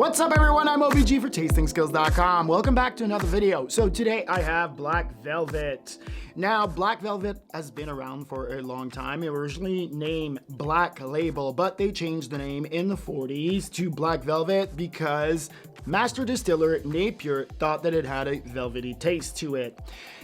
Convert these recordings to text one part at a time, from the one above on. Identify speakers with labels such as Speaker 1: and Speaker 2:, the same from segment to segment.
Speaker 1: What's up everyone, I'm IAMOBG for tastingskills.com. Welcome back to another video. So today I have Black Velvet. Now Black Velvet has been around for a long time. It was originally named Black Label, but they changed the name in the 40s to Black Velvet because master distiller Napier thought that it had a velvety taste to it.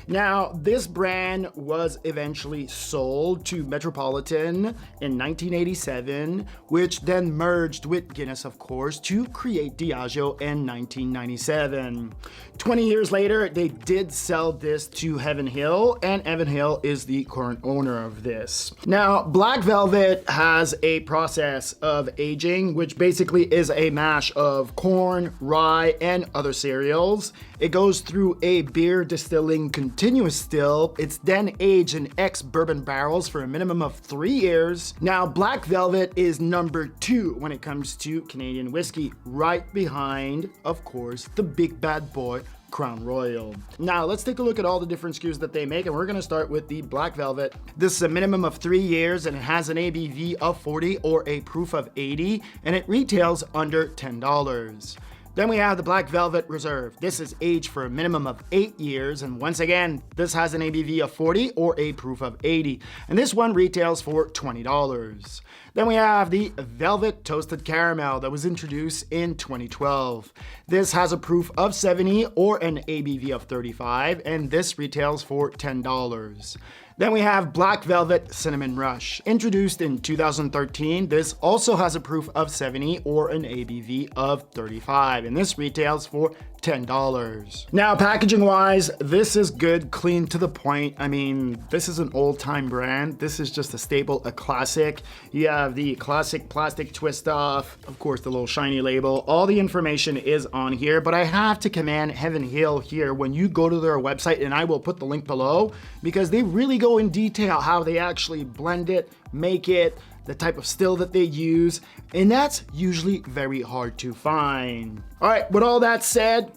Speaker 1: Now, this brand was eventually sold to Metropolitan in 1987, which then merged with Guinness, of course, to create Diageo in 1997. 20 years later, they did sell this to Heaven Hill, and Heaven Hill is the current owner of this. Now, Black Velvet has a process of aging, which basically is a mash of corn, rye, and other cereals. It goes through a beer distilling continuous still. It's then aged in ex-bourbon barrels for a minimum of 3 years. Now, Black Velvet is number 2 when it comes to Canadian whiskey, right behind, of course, the big bad boy, Crown Royal. Now, let's take a look at all the different SKUs that they make, and we're gonna start with the Black Velvet. This is a minimum of 3 years, and it has an ABV of 40 or a proof of 80, and it retails under $10. Then we have the Black Velvet Reserve. This is aged for a minimum of 8 years, and once again, this has an ABV of 40 or a proof of 80, and this one retails for $20. Then we have the Velvet Toasted Caramel that was introduced in 2012. This has a proof of 70 or an ABV of 35, and this retails for $10. Then we have Black Velvet Cinnamon Rush. Introduced in 2013, this also has a proof of 70 or an ABV of 35, and this retails for $10. Now, packaging wise, this is good, clean to the point. I mean, this is an old time brand. This is just a staple, a classic. You have the classic plastic twist off, of course, the little shiny label. All the information is on here, but I have to commend Heaven Hill here when you go to their website, and I will put the link below, because they really go in detail how they actually blend it, make it, the type of still that they use, and that's usually very hard to find. All right, with all that said,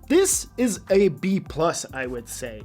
Speaker 1: this is a B+, I would say.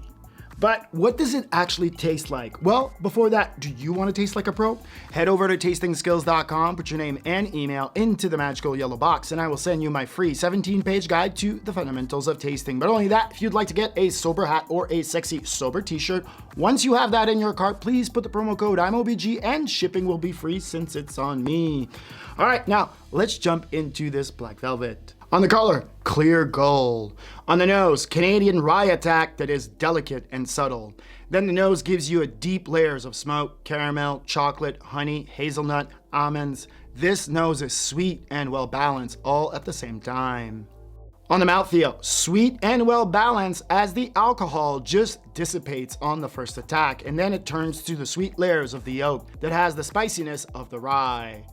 Speaker 1: But what does it actually taste like? Well, before that, do you want to taste like a pro? Head over to tastingskills.com, put your name and email into the magical yellow box, and I will send you my free 17-page guide to the fundamentals of tasting. But only that, if you'd like to get a sober hat or a sexy sober t-shirt, once you have that in your cart, please put the promo code IAMOBG and shipping will be free since it's on me. All right, now let's jump into this Black Velvet. On the color, clear gold. On the nose, Canadian rye attack that is delicate and subtle. Then the nose gives you a deep layers of smoke, caramel, chocolate, honey, hazelnut, almonds. This nose is sweet and well balanced all at the same time. On the mouthfeel, sweet and well balanced as the alcohol just dissipates on the first attack, and then it turns to the sweet layers of the oak that has the spiciness of the rye.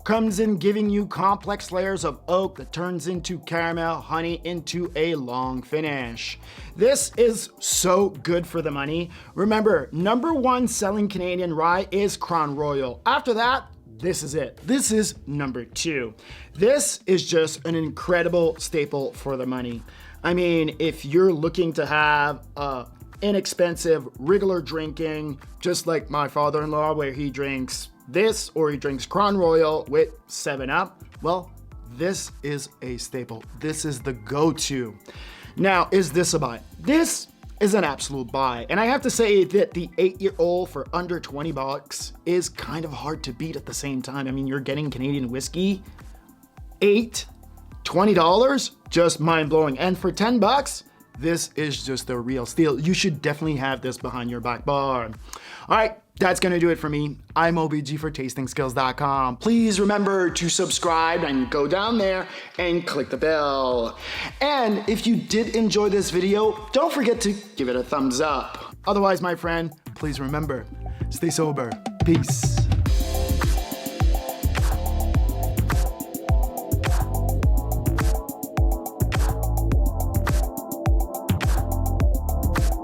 Speaker 1: Comes in giving you complex layers of oak that turns into caramel, honey, into a long finish. This is so good for the money. Remember, #1 selling Canadian rye is Crown Royal. After that, this is it. This is number 2. This is just an incredible staple for the money. I mean, if you're looking to have inexpensive, regular drinking, just like my father-in-law where he drinks this or he drinks Crown Royal with 7-Up, well, this is a staple. This is the go-to. Now, is this a buy? This is an absolute buy. And I have to say that the 8-year-old for under 20 bucks is kind of hard to beat at the same time. I mean, you're getting Canadian whiskey, $20, just mind-blowing. And for 10 bucks, this is just a real steal. You should definitely have this behind your back bar. All right, that's gonna do it for me. I'm IAMOBG for tastingskills.com. Please remember to subscribe and go down there and click the bell. And if you did enjoy this video, don't forget to give it a thumbs up. Otherwise, my friend, please remember, stay sober. Peace.